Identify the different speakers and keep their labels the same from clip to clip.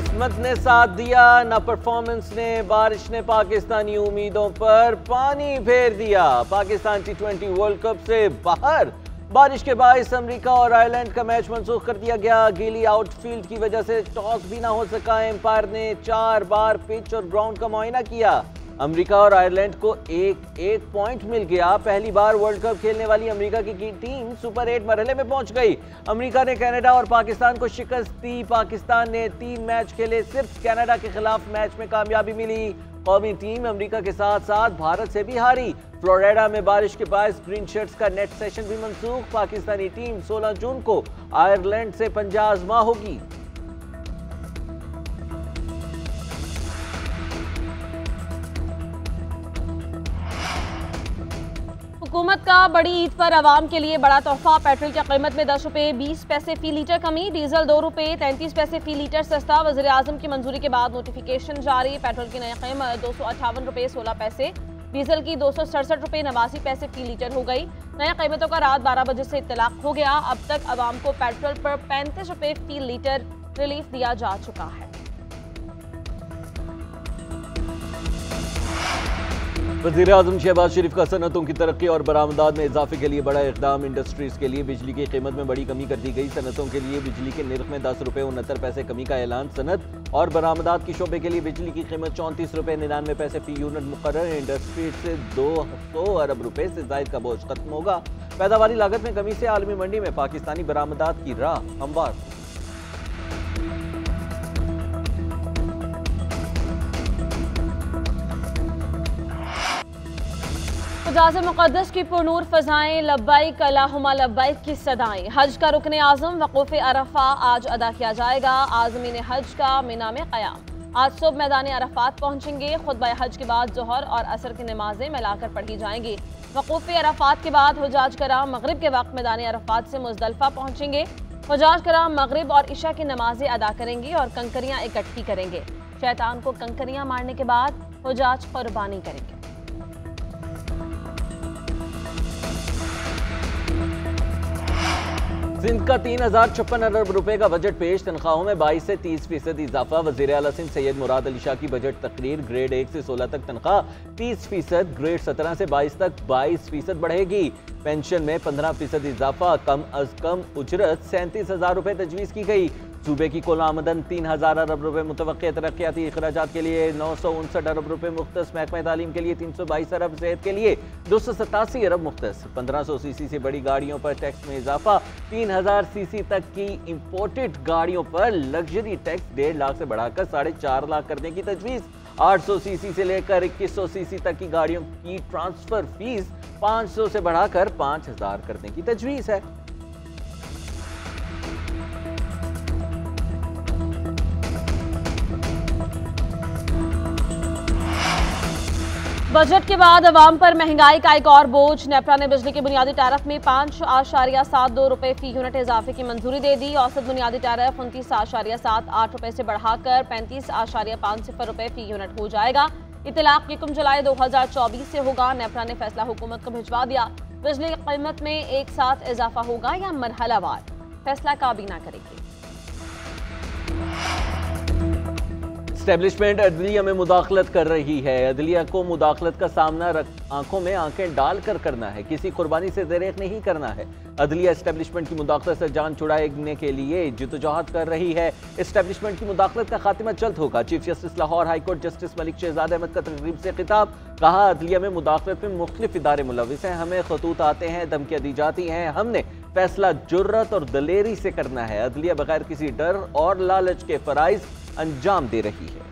Speaker 1: किस्मत ने साथ दिया ना परफॉर्मेंस ने, बारिश ने पाकिस्तानी उम्मीदों पर पानी फेर दिया। पाकिस्तान T20 वर्ल्ड कप से बाहर। बारिश के बायस अमेरिका और आयरलैंड का मैच मंसूख कर दिया गया। गीली आउटफील्ड की वजह से टॉस भी ना हो सका। एम्पायर ने 4 बार पिच और ग्राउंड का मुआयना किया। अमेरिका और आयरलैंड को एक पॉइंट मिल गया। पहली बार वर्ल्ड कप खेलने वाली अमेरिका की टीम सुपर 8 मरहले में पहुंच गई। अमेरिका ने कनाडा और पाकिस्तान को शिकस्त दी। पाकिस्तान ने 3 मैच खेले, सिर्फ कनाडा के खिलाफ मैच में कामयाबी मिली। कौमी टीम अमेरिका के साथ साथ भारत से भी हारी। फ्लोरिडा में बारिश के बायस ग्रीन शर्ट्स का नेट सेशन भी मंसूख। पाकिस्तानी टीम 16 जून को आयरलैंड से पंजा आजमा होगी।
Speaker 2: हुकूमत का बड़ी ईद पर आवाम के लिए बड़ा तोहफा। पेट्रोल की कीमत में 10 रुपये 20 पैसे फी लीटर कमी। डीजल 2 रुपये 33 पैसे फी लीटर सस्ता। वज़ीर आज़म की मंजूरी के बाद नोटिफिकेशन जारी। पेट्रोल की नई कीमत 258 रुपये 16 पैसे, डीजल की 267 रुपये 89 पैसे फी लीटर हो गई। नई कीमतों का रात 12 बजे से इत्तलाक हो गया। अब तक आवाम को पेट्रोल पर 35 रुपये फी लीटर रिलीफ दिया जा चुका है।
Speaker 1: वज़ीर आज़म शहबाज शरीफ का सनतों की तरक्की और बरामदात में इजाफे के लिए बड़ा इक़दाम। इंडस्ट्रीज़ के लिए बिजली की कीमत में बड़ी कमी कर दी गई। सनतों के लिए बिजली के निर्ख में 10 रुपये 69 पैसे कमी का ऐलान। सनत और बरामदात की शोबे के लिए बिजली की कीमत 34 रुपये 99 पैसे फी यूनिट मुकर्रर। इंडस्ट्रीज से 200 अरब रुपये से जायद का बोझ खत्म होगा। पैदावारी लागत में कमी से आलमी मंडी में पाकिस्तानी बरामदात की राह हमवार।
Speaker 2: हुजाज़ मुक़द्दस की पुरनूर फ़ज़ाएँ, लब्बाइक अल्लाहुम्मा लब्बाइक की सदाएँ। हज का रुकन आज़म वक़ूफ़ अरफ़ा आज अदा किया जाएगा। आज़मीन हज का मिना में क़याम। आज सुबह मैदान अरफ़ात पहुँचेंगे। खुतबा हज के बाद ज़ोहर और असर की नमाज़ें मिलाकर पढ़ी जाएंगी। वक़ूफ़ अरफ़ात के बाद हुजाज कराम मगरिब के वक्त मैदान अरफ़ात से मुज़दलिफ़ा पहुँचेंगे। हुजाज कराम मगरिब और इशा की नमाज़ें अदा करेंगे और कंकरियाँ इकट्ठी करेंगे। शैतान को कंकरियाँ मारने के बाद हुजाज क़ुरबानी करेंगे।
Speaker 1: सिंध का 3056 अरब रुपए का बजट पेश। तनख्वाहों में 22 से 30% इजाफा। वज़ीर आला सिंध सैयद मुराद अली शाह की बजट तकरीर। ग्रेड 1 से 16 तक तनख्वाह 30%, ग्रेड 17 से 22 तक 22% बढ़ेगी। पेंशन में 15% इजाफा। कम अज कम उजरत 37,000 रुपए तजवीज़ की गई। सूबे की कुल आमदन 3000 अरब रुपए मुतवक्किया। तरक्याती अखराजात के लिए 959 अरब रुपए मुख्तस। महकमा तालीम के लिए 322 अरब। सेहत के लिए 287 अरब मुख्तस। 1500 सीसी से बड़ी गाड़ियों पर टैक्स में इजाफा। 3000 सीसी तक की इम्पोर्टेड गाड़ियों पर लग्जरी टैक्स 1.5 लाख से बढ़ाकर 4.5 लाख करने की तजवीज़। 800 सीसी से लेकर 2100 सीसी तक की गाड़ियों की ट्रांसफर फीस 500 से बढ़ाकर 5000 करने की तजवीज़ है।
Speaker 2: बजट के बाद अवाम पर महंगाई का एक और बोझ। नेपरा ने बिजली के बुनियादी टैरिफ में 5.72 रुपये फी यूनिट इजाफे की मंजूरी दे दी। औसत बुनियादी टैरिफ 29.78 रुपये से बढ़ाकर 35.50 रुपये फी यूनिट हो जाएगा। इतलाक 1 जुलाई 2024 से होगा। नेपरा ने फैसला हुकूमत को भिजवा दिया। बिजली की कीमत में एक साथ इजाफा होगा या मरहलावार, फैसला काबीना करेगी।
Speaker 1: एस्टेब्लिशमेंट अदलिया में मुदाखलत कर रही है। अदलिया को मुदाखलत का सामना आंखों में आंखें डालकर करना है, किसी कुर्बानी से दरेक नहीं करना है। अदलिया एस्टेब्लिशमेंट की मुदाखलत से जान छुड़ाने के लिए जिद्दोजहद कर रही है। एस्टेब्लिशमेंट की मुदाखलत का खात्मा जल्द होगा। Chief justice Lahore high court justice Malik Shahzad Ahmad का तकरीब से खिताब। कहा, अदलिया में मुदाखलत में मुख्तलिफ इदारे मुलविस हैं। हमें खतूत आते हैं, धमकियां दी जाती हैं। हमने फैसला जुर्रत और दलेरी से करना है। अदलिया बगैर किसी डर और लालच के फराइज अंजाम दे रही है।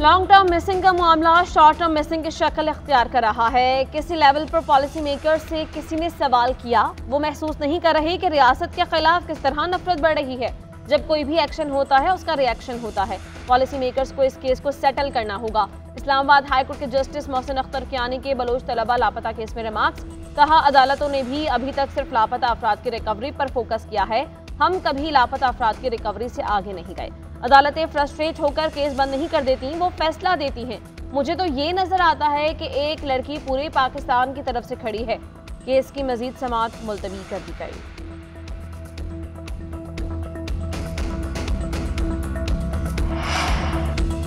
Speaker 2: लॉन्ग टर्म मिसिंग का मामला शॉर्ट टर्म मिसिंग की शक्ल इख्तियार कर रहा है। किसी लेवल पर पॉलिसी मेकर से किसी ने सवाल किया, वो महसूस नहीं कर रहे कि रियासत के खिलाफ किस तरह नफरत बढ़ रही है। जब कोई भी एक्शन होता है उसका रिएक्शन होता है। पॉलिसी मेकर्स को इस केस को सेटल करना होगा। इस्लामाबाद हाई कोर्ट के जस्टिस मोहसिन अख्तर कियानी के बलोच तलबा लापता केस में रिमार्क्स। कहा, अदालतों ने भी अभी तक सिर्फ लापता अफराद की रिकवरी पर फोकस किया है। हम कभी लापता अफराद की रिकवरी से आगे नहीं गए। अदालतें फ्रस्ट्रेट होकर केस बंद नहीं कर देती, वो फैसला देती हैं। मुझे तो ये नजर आता है कि एक लड़की पूरे पाकिस्तान की तरफ से खड़ी है। केस की मजीद समाअत मुलतवी कर दी गई।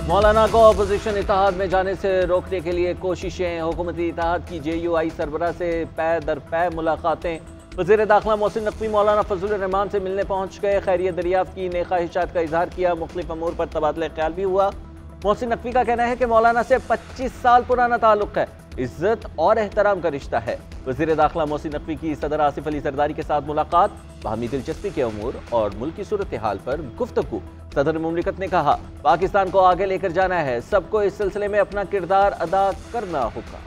Speaker 1: मौलाना को अपोजिशन इत्तेहाद में जाने से रोकने के लिए कोशिशें। हुकूमती इत्तेहाद की JUI सरबराह से पै दर पै मुलाकातें। वज़ीर दाखिला मोहसिन नकवी मौलाना फजल रहमान से मिलने पहुंच गए। खैरियत दरियाफ्त की, नेक ख्वाहिशात का इजहार किया। मुख्तलिफ अमूर पर तबादला ख्याल भी हुआ। मोहसिन नकवी का कहना है कि मौलाना से 25 साल पुराना ताल्लुक है, इज्जत और एहतराम का रिश्ता है। वज़ीर दाखिला मोहसिन नकवी की सदर आसिफ अली जरदारी के साथ मुलाकात। बाहमी दिलचस्पी के अमूर और मुल्क की सूरत हाल पर गुफ्तगू। सदर मुमलिकत ने कहा, पाकिस्तान को आगे लेकर जाना है, सबको इस सिलसिले में अपना किरदार अदा करना होगा।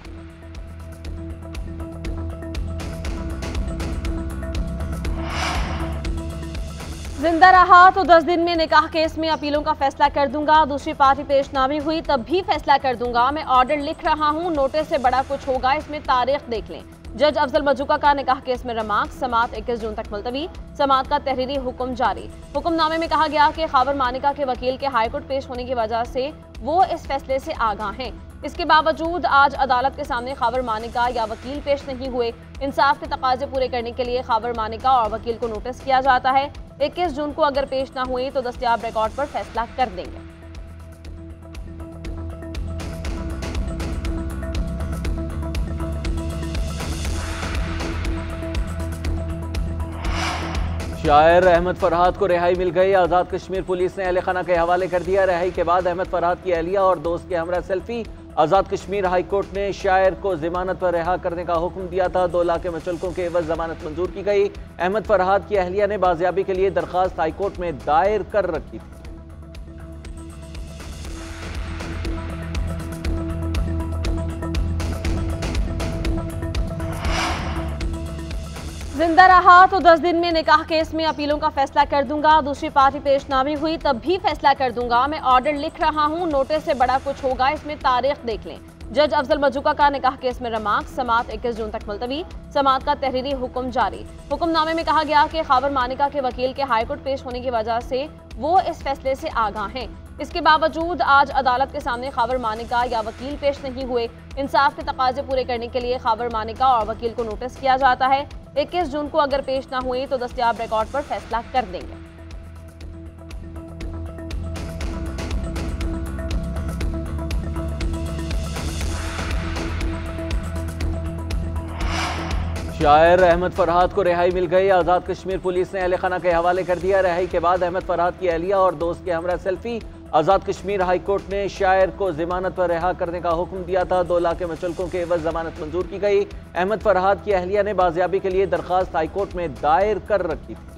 Speaker 2: जिंदा रहा तो 10 दिन में निकाह केस में अपीलों का फैसला कर दूंगा। दूसरी पार्टी पेश ना भी हुई तब भी फैसला कर दूंगा। मैं ऑर्डर लिख रहा हूं, नोटिस से बड़ा कुछ होगा, इसमें तारीख देख लें। जज अफजल मजूका का निकाह केस में रमाक। समाअत 21 जून तक मुलतवी। समाअत का तहरीरी हुक्म जारी। हुक्मनामे में कहा गया कि खावर मानिका के वकील के हाईकोर्ट पेश होने की वजह से वो इस फैसले से आगाह हैं। इसके बावजूद आज अदालत के सामने खावर मानिका या वकील पेश नहीं हुए। इंसाफ के तकाजे पूरे करने के लिए खावर मानिका और वकील को नोटिस किया जाता है। 21 जून को अगर पेश ना हुए तो दस्तयाब रिकॉर्ड पर फैसला कर देंगे।
Speaker 1: शायर अहमद फरहाद को रिहाई मिल गई। आज़ाद कश्मीर पुलिस ने अहले खाना के हवाले कर दिया। रिहाई के बाद अहमद फरहाद की अहलिया और दोस्त के हमरा selfie. Azad Kashmir high court ने शायर को जमानत पर रिहा करने का हुक्म दिया था। 2 लाख के मुचलकों के एवज जमानत मंजूर की गई। अहमद फरहाद की अहलिया ने बाजियाबी के लिए दरखास्त हाई कोर्ट में दायर कर रखी थी।
Speaker 2: जिंदा रहा तो 10 दिन में निकाह केस में अपीलों का फैसला कर दूंगा। दूसरी पार्टी पेश ना भी हुई तब भी फैसला कर दूंगा। मैं ऑर्डर लिख रहा हूं, नोटिस से बड़ा कुछ होगा, इसमें तारीख देख लें। जज अफजल मजूका का निकाह केस में रमाक। समाअत 21 जून तक मुलतवी। समाअत का तहरीरी हुक्म जारी। हुक्मनामे में कहा गया कि खावर मानिका के वकील के हाईकोर्ट पेश होने की वजह से वो इस फैसले से आगाह हैं। इसके बावजूद आज अदालत के सामने खावर मानिका या वकील पेश नहीं हुए। इंसाफ के तकाजे पूरे करने के लिए खावर मानिका और वकील को नोटिस किया जाता है। 21 जून को अगर पेश ना हुए तो दस्तयाब रिकॉर्ड पर फैसला कर देंगे।
Speaker 1: शायर अहमद फरहाद को रिहाई मिल गई। आज़ाद कश्मीर पुलिस ने अहले खाना के हवाले कर दिया। रिहाई के बाद अहमद फरहाद की अहलिया और दोस्त के हमरा selfie. Azad Kashmir high court ने शायर को जमानत पर रिहा करने का हुक्म दिया था। 2 लाख के मुचलकों के एवज जमानत मंजूर की गई। अहमद फरहाद की अहलिया ने बाजियाबी के लिए दरखास्त हाई कोर्ट में दायर कर रखी थी।